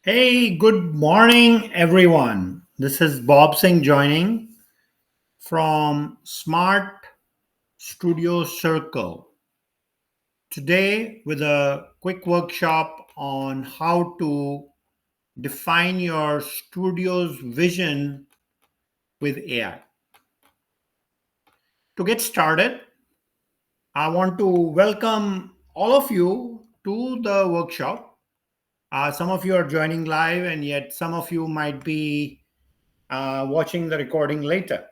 Hey, good morning, everyone. This is Bob Singh joining from Smart Studio Circle. Today, with a quick workshop on how to define your studio's vision with AI. To get started, I want to welcome all of you to the workshop. Some of you are joining live, and yet some of you might be watching the recording later.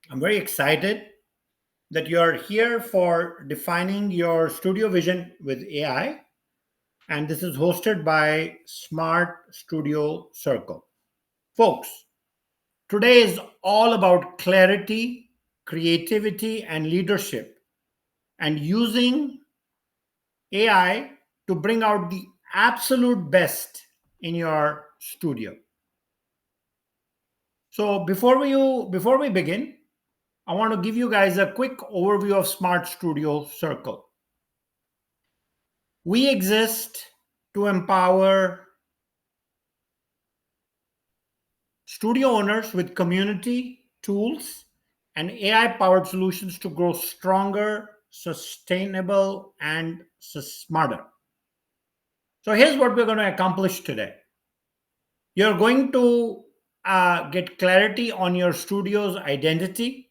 I'm very excited that you're here for defining your studio vision with AI. And this is hosted by Smart Studio Circle. Folks, today is all about clarity, creativity, and leadership, and using AI to bring out the absolute best in your studio. So before we begin, I want to give you guys a quick overview of Smart Studio Circle. We exist to empower studio owners with community tools and AI powered solutions to grow stronger, sustainable, and smarter. So, here's what we're going to accomplish today. You're going to get clarity on your studio's identity.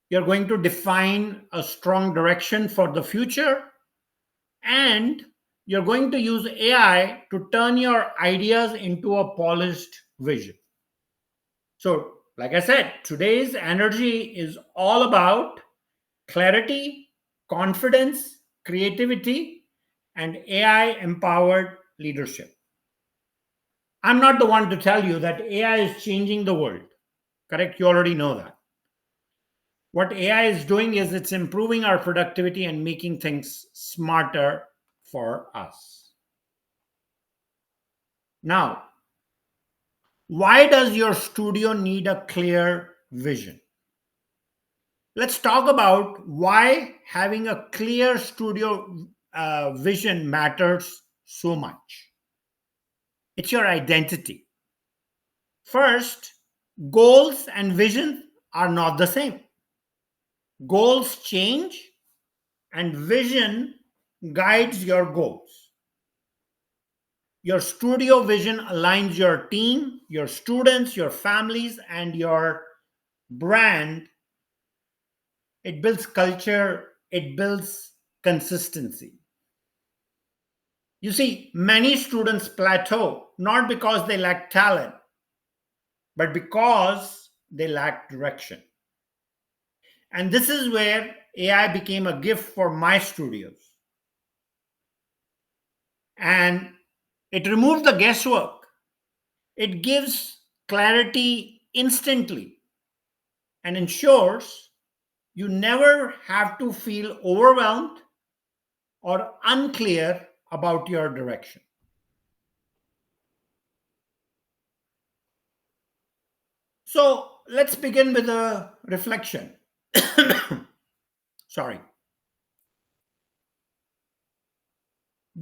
You're going to define a strong direction for the future, and you're going to use AI to turn your ideas into a polished vision. So, like I said, today's energy is all about clarity, confidence, creativity, and AI empowered leadership. I'm not the one to tell you that AI is changing the world. Correct? You already know that. What AI is doing is it's improving our productivity and making things smarter for us. Now, why does your studio need a clear vision? Let's talk about why having a clear studio vision matters so much. It's your identity. First, goals and vision are not the same. Goals change, and vision guides your goals. Your studio vision aligns your team, your students, your families, and your brand. It builds culture, it builds consistency. You see, many students plateau not because they lack talent, but because they lack direction. And this is where AI became a gift for my studios. And it removes the guesswork, it gives clarity instantly and ensures you never have to feel overwhelmed or unclear about your direction. So let's begin with a reflection. Sorry.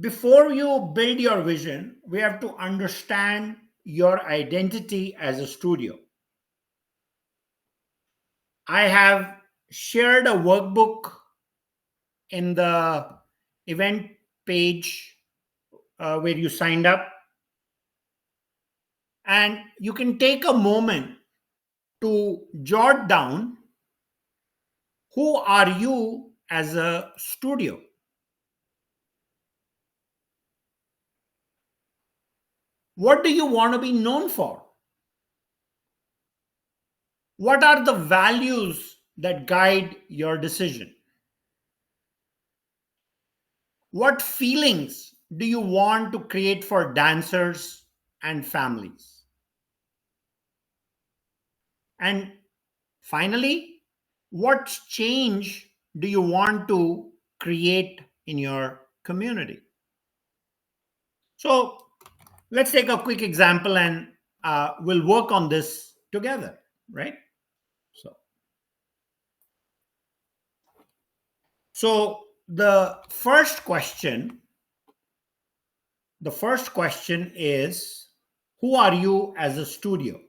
Before you build your vision, we have to understand your identity as a studio. I have shared a workbook in the event page where you signed up, and you can take a moment to jot down who are you as a studio. What do you want to be known for? What are the values that guide your decision? What feelings do you want to create for dancers and families? And finally, what change do you want to create in your community? So let's take a quick example and we'll work on this together, right? So, so the first question is, who are you as a studio?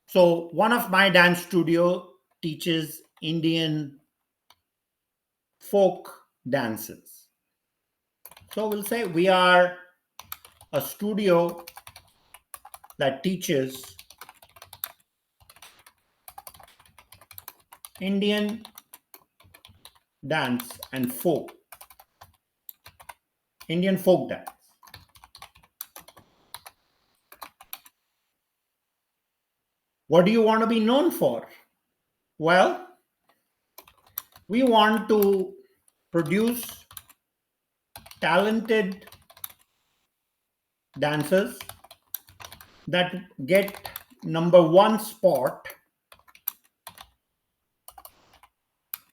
So one of my dance studio teaches Indian folk dances. So we'll say we are a studio that teaches Indian dance and Indian folk dance. What do you want to be known for? Well, we want to produce talented dancers that get number one spot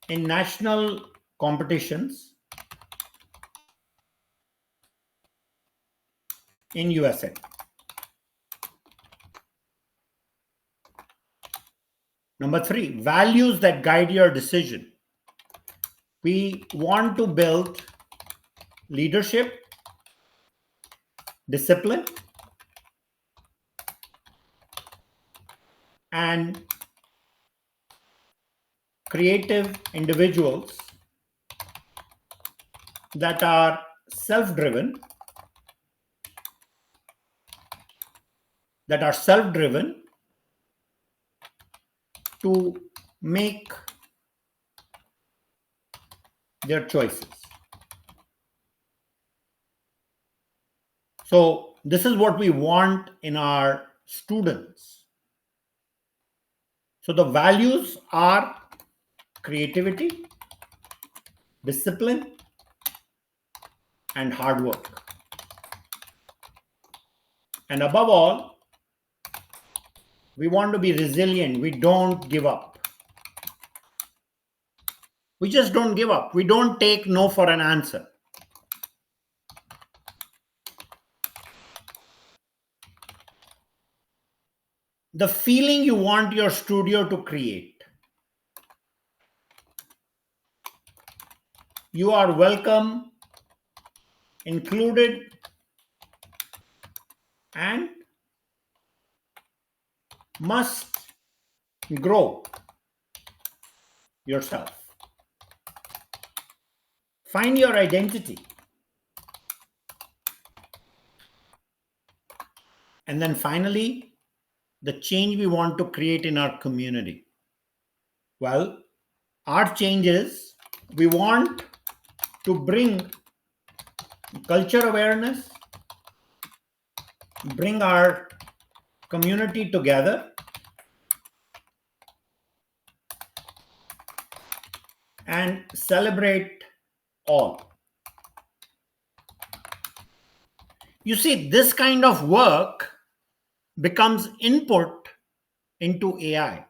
in national competitions in USA. Number three, values that guide your decision. We want to build leadership, discipline, and creative individuals that are self-driven, to make their choices. So this is what we want in our students. So the values are creativity, discipline, and hard work. And above all, we want to be resilient. We don't give up. We just don't give up. We don't take no for an answer. The feeling you want your studio to create. You are welcome, included, and must grow yourself. Find your identity. And then finally, the change we want to create in our community. Well, our change is we want to bring culture awareness, bring our community together, and celebrate all. You see, this kind of work becomes input into AI.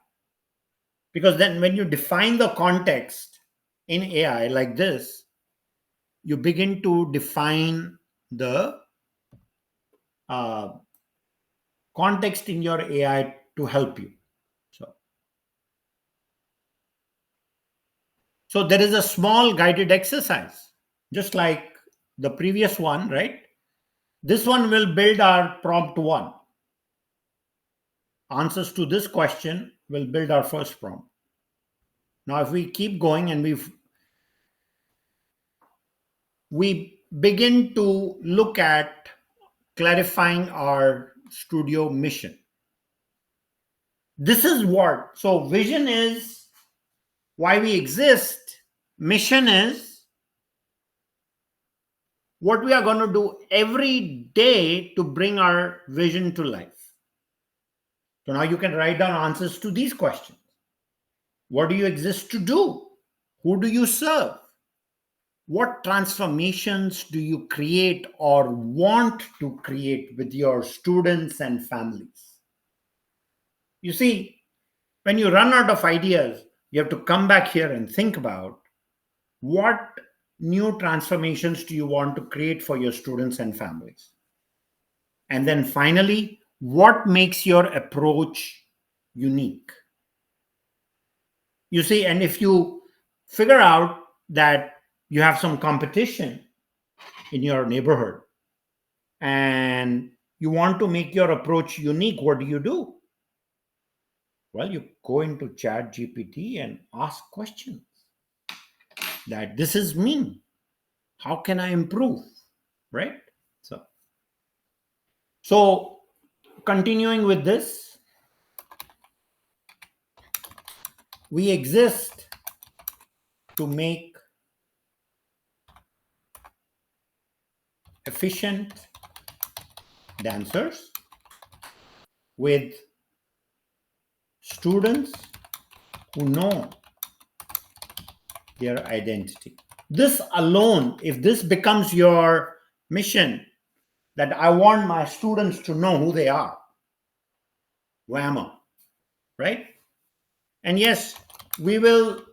Because then when you define the context in AI like this, you begin to define the uh, context in your AI to help you. So there is a small guided exercise, just like the previous one, right? This one will build our prompt one. Answers to this question will build our first prompt. Now, if we keep going and we begin to look at clarifying our studio mission. This is what, so vision is why we exist. Mission is what we are going to do every day to bring our vision to life. So now you can write down answers to these questions. What do you exist to do? Who do you serve? What transformations do you create or want to create with your students and families? You see, when you run out of ideas, you have to come back here and think about what new transformations do you want to create for your students and families? And then finally, what makes your approach unique? You see, and if you figure out that you have some competition in your neighborhood and you want to make your approach unique, what do you do? Well, you go into Chat GPT and ask questions that this is me. How can I improve? Right? So continuing with this, we exist to make efficient dancers with students who know their identity. This alone, if this becomes your mission, that I want my students to know who they are, whammo, right? And yes, we will,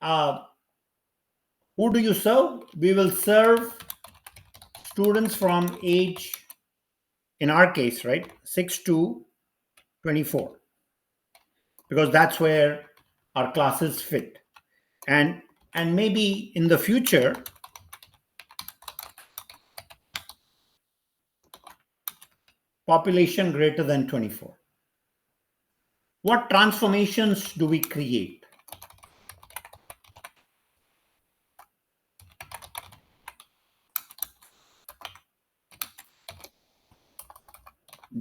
who do you serve? We will serve students from age, in our case, right, 6 to 24, because that's where our classes fit. And maybe in the future, population greater than 24. What transformations do we create?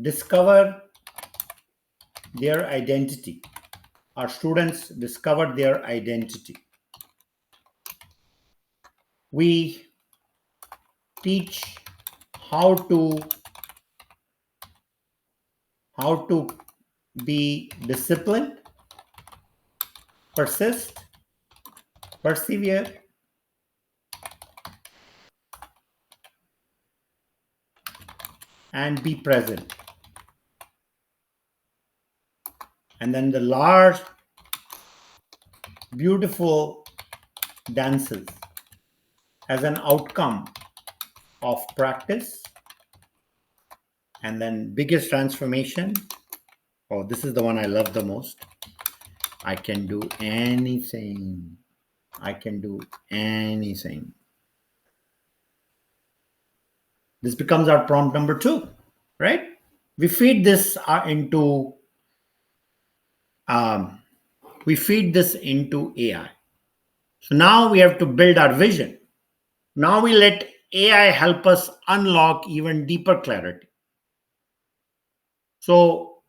Discover their identity. Our students discover their identity. We teach how to be disciplined, persist, persevere, and be present. And then the large, beautiful dances as an outcome of practice. And then biggest transformation. Oh, this is the one I love the most. I can do anything. I can do anything. This becomes our prompt number 2, right? We feed this into AI. So now we have to build our vision. Now we let AI help us unlock even deeper clarity. So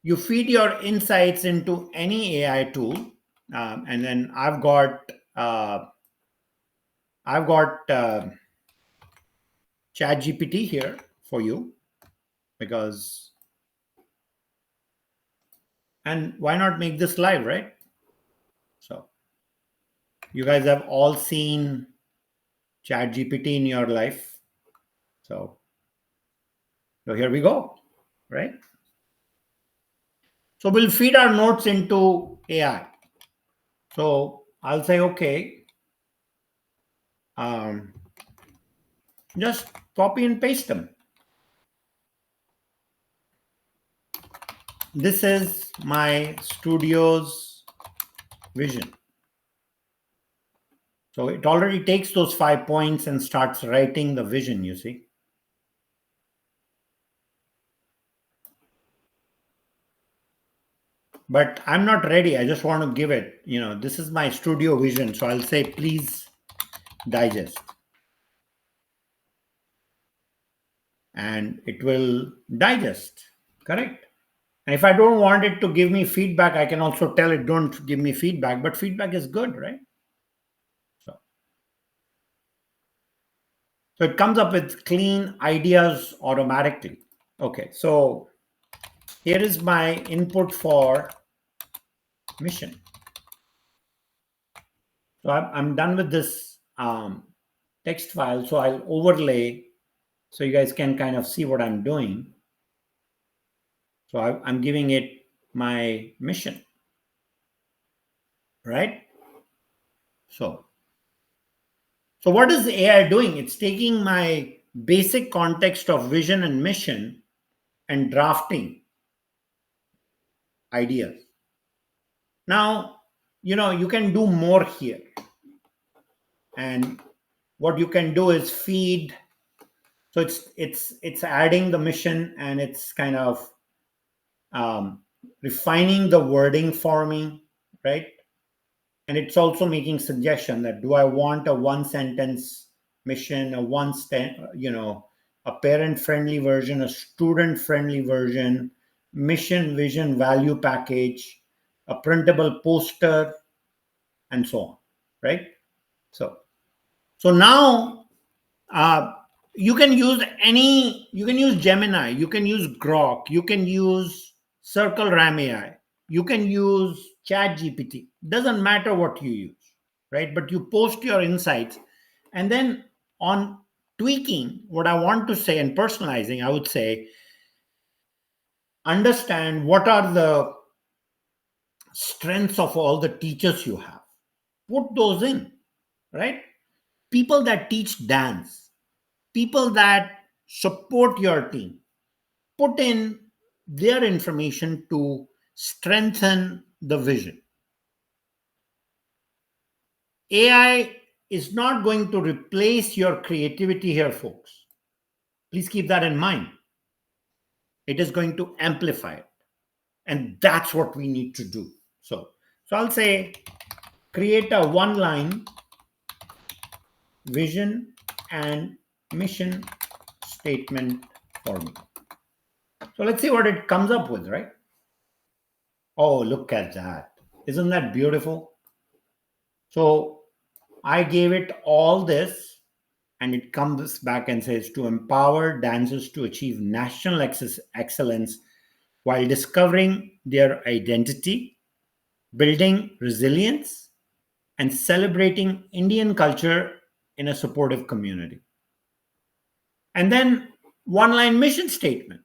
you feed your insights into any AI tool, and then I've got ChatGPT here for you, because, and why not make this live, right? So you guys have all seen ChatGPT in your life. So here we go, right? So we'll feed our notes into AI. So I'll say, okay, just copy and paste them. This is my studio's vision. So it already takes those 5 points and starts writing the vision, you see. But I'm not ready. I just want to give it, this is my studio vision. So I'll say, please digest. And it will digest, correct? And if I don't want it to give me feedback, I can also tell it, don't give me feedback, but feedback is good, right? So it comes up with clean ideas automatically. Okay, so Here is my input for mission. So I'm done with this text file. So I'll overlay so you guys can kind of see what I'm doing. So I'm giving it my mission, right? So what is AI doing? It's taking my basic context of vision and mission and drafting ideas. Now, you can do more here. And what you can do is feed. So it's adding the mission, and it's kind of refining the wording for me, right? And it's also making suggestion that, do I want a one sentence mission, a parent friendly version, a student friendly version, mission, vision, value package, a printable poster, and so on, right? So now, you can use Gemini, you can use Grok, you can use CircleRAM.AI, you can use Chat GPT. Doesn't matter what you use, right? But you post your insights, and then on tweaking, what I want to say, and personalizing, I would say, understand what are the strengths of all the teachers you have. Put those in, right? People that teach dance, people that support your team, put in their information to strengthen the vision. AI is not going to replace your creativity here, folks. Please keep that in mind. It is going to amplify it. And that's what we need to do. So I'll say, create a one line vision and mission statement for me. So let's see what it comes up with, right? Oh, look at that. Isn't that beautiful? So I gave it all this, and it comes back and says, to empower dancers to achieve national excellence while discovering their identity, building resilience, and celebrating Indian culture in a supportive community. And then one line mission statement.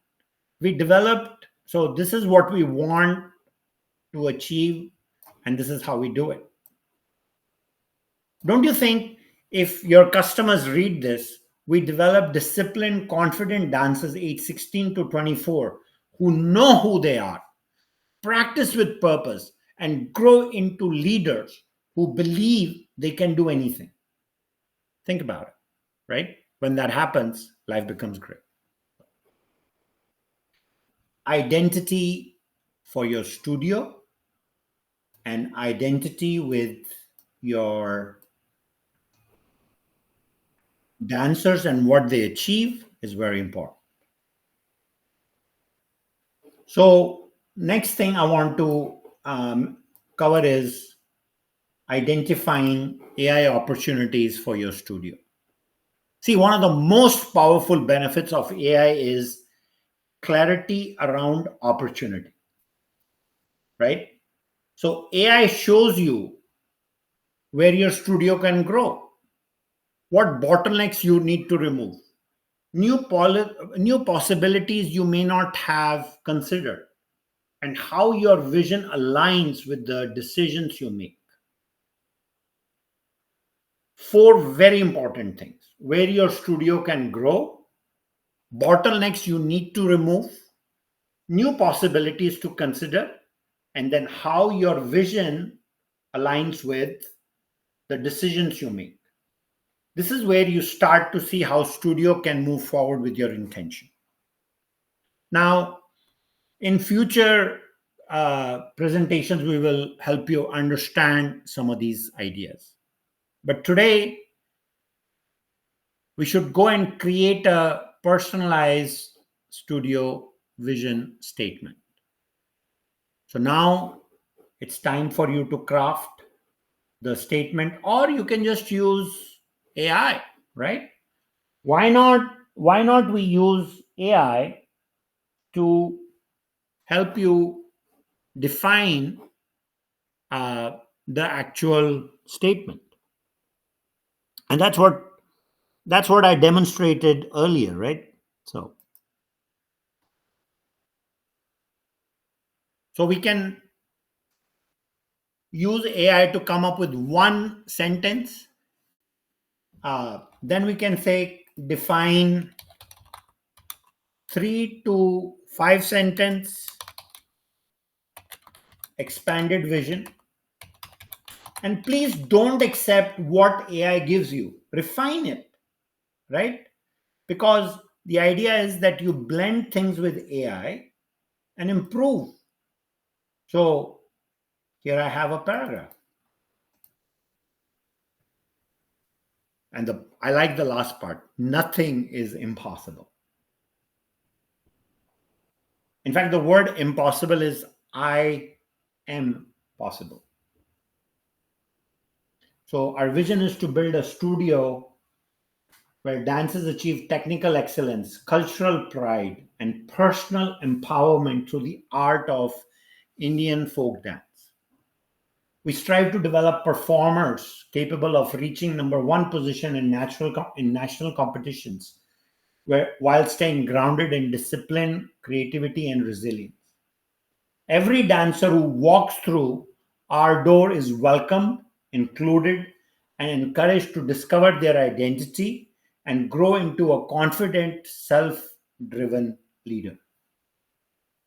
We developed, so this is what we want to achieve, and this is how we do it. Don't you think, if your customers read this, we develop disciplined, confident dancers age 16 to 24 who know who they are, practice with purpose, and grow into leaders who believe they can do anything? Think about it, right? When that happens, life becomes great. Identity for your studio and identity with your dancers and what they achieve is very important. So, next thing I want to cover is identifying AI opportunities for your studio. See, one of the most powerful benefits of AI is clarity around opportunity, right? So, AI shows you where your studio can grow, what bottlenecks you need to remove, new possibilities you may not have considered, and how your vision aligns with the decisions you make. Four very important things: where your studio can grow, bottlenecks you need to remove, new possibilities to consider, and then how your vision aligns with the decisions you make. This is where you start to see how studio can move forward with your intention. Now, in future presentations, we will help you understand some of these ideas. But today, we should go and create a personalized studio vision statement. So now it's time for you to craft the statement, or you can just use AI, right? Why not we use AI to help you define the actual statement. And that's what I demonstrated earlier, right? So we can use AI to come up with one sentence. Then we can say define 3 to 5 sentence expanded vision. And please don't accept what AI gives you. Refine it, right? Because the idea is that you blend things with AI and improve. So here I have a paragraph. And I like the last part. Nothing is impossible. In fact, the word impossible is I am possible. So our vision is to build a studio where dancers achieve technical excellence, cultural pride, and personal empowerment through the art of Indian folk dance. We strive to develop performers capable of reaching number one position in national competitions, while staying grounded in discipline, creativity, and resilience. Every dancer who walks through our door is welcomed, included, and encouraged to discover their identity and grow into a confident, self driven leader.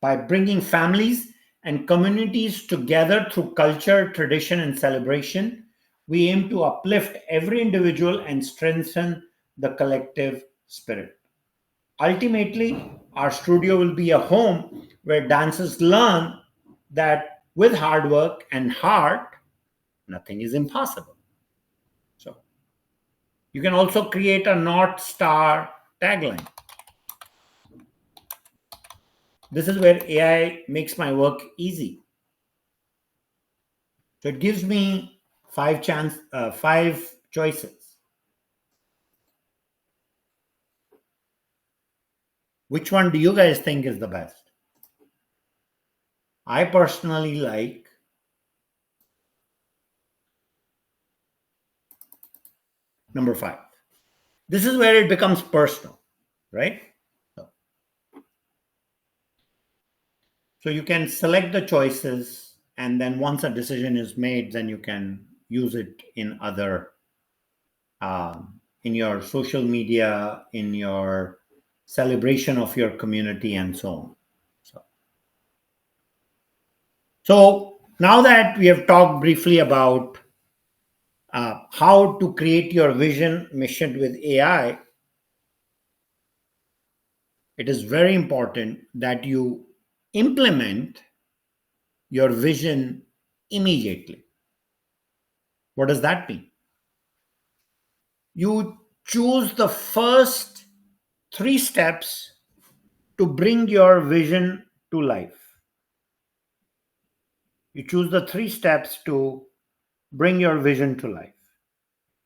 By bringing families and communities together through culture, tradition, and celebration, we aim to uplift every individual and strengthen the collective spirit. Ultimately, our studio will be a home where dancers learn that with hard work and heart, nothing is impossible. So, you can also create a North Star tagline. This is where AI makes my work easy. So it gives me five choices. Which one do you guys think is the best? I personally like number 5. This is where it becomes personal, right? So you can select the choices, and then once a decision is made, then you can use it in in your social media, in your celebration of your community, and so on. So now that we have talked briefly about how to create your vision mission with AI, it is very important that you implement your vision immediately. What does that mean? You choose the first 3 steps to bring your vision to life. You choose the 3 steps to bring your vision to life.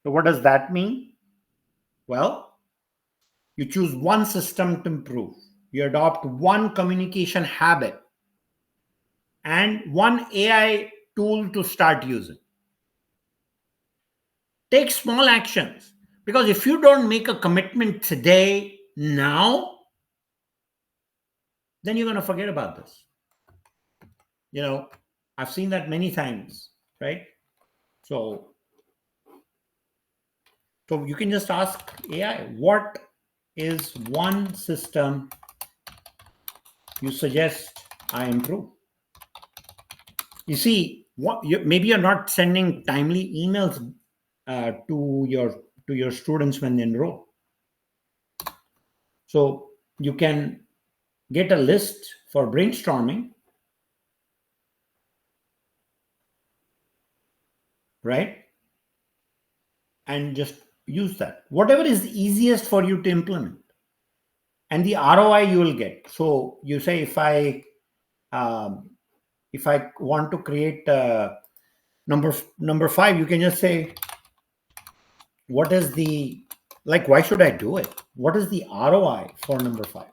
So, what does that mean? Well, you choose one system to improve, you adopt one communication habit, and one AI tool to start using. Take small actions, because if you don't make a commitment today, now, then you're going to forget about this. I've seen that many times, right? So you can just ask AI, what is one system you suggest I improve? You see, maybe you're not sending timely emails to your students when they enroll. So you can get a list for brainstorming, right? And just use that. Whatever is easiest for you to implement, and the ROI you will get. So you say, if I want to create number 5, you can just say, what is the, like, why should I do it? What is the ROI for number 5?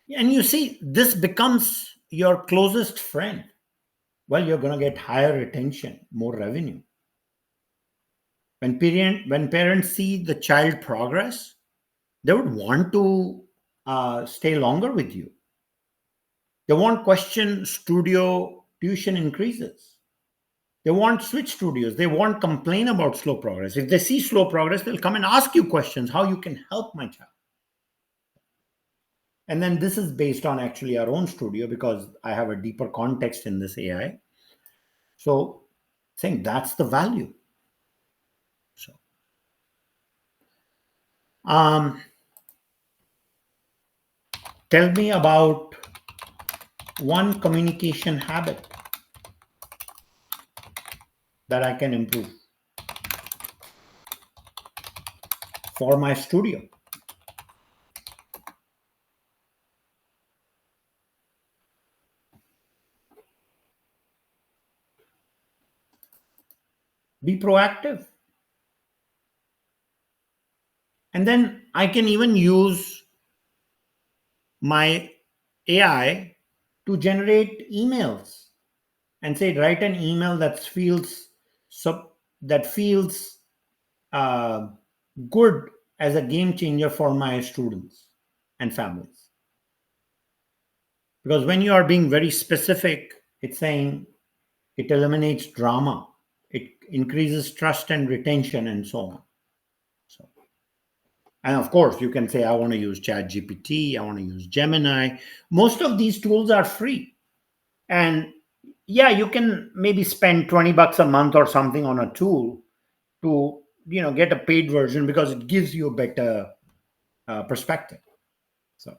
And you see, this becomes your closest friend. Well, you're going to get higher retention, more revenue. When parents see the child progress, they would want to stay longer with you. They want question studio tuition increases. They want switch studios. They won't complain about slow progress. If they see slow progress, they'll come and ask you questions how you can help my child. And then this is based on actually our own studio because I have a deeper context in this AI. So I think that's the value. So um, tell me about one communication habit that I can improve for my studio. Be proactive. And then I can even use my AI to generate emails and say write an email that feels uh, good as a game changer for my students and families. Because when you are being very specific, it's saying it eliminates drama, it increases trust and retention, and so on. So, and of course, you can say, I want to use ChatGPT, I want to use Gemini. Most of these tools are free. And yeah, you can maybe spend $20 a month or something on a tool to get a paid version because it gives you a better perspective. So,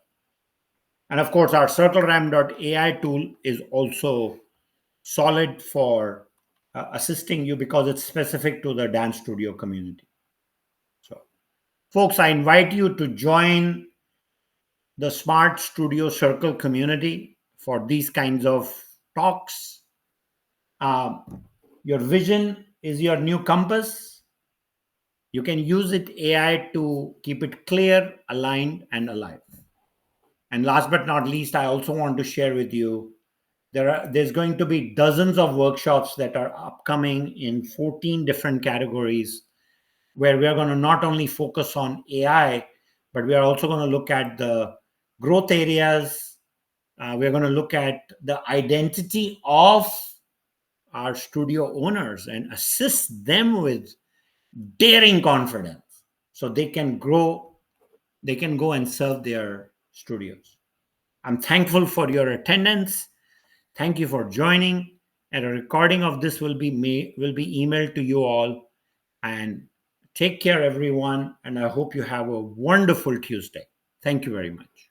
and of course, our CircleRAM.AI tool is also solid for assisting you because it's specific to the dance studio community. So, folks, I invite you to join the Smart Studio Circle community for these kinds of talks. Uh, your vision is your new compass. You can use it AI to keep it clear, aligned, and alive. And last but not least, I also want to share with you there's going to be dozens of workshops that are upcoming in 14 different categories where we are going to not only focus on AI, but we are also going to look at the growth areas. We're going to look at the identity of our studio owners and assist them with daring confidence so they can grow, they can go and serve their studios. I'm thankful for your attendance. Thank you for joining. And a recording of this will be emailed to you all. And take care, everyone. And I hope you have a wonderful Tuesday. Thank you very much.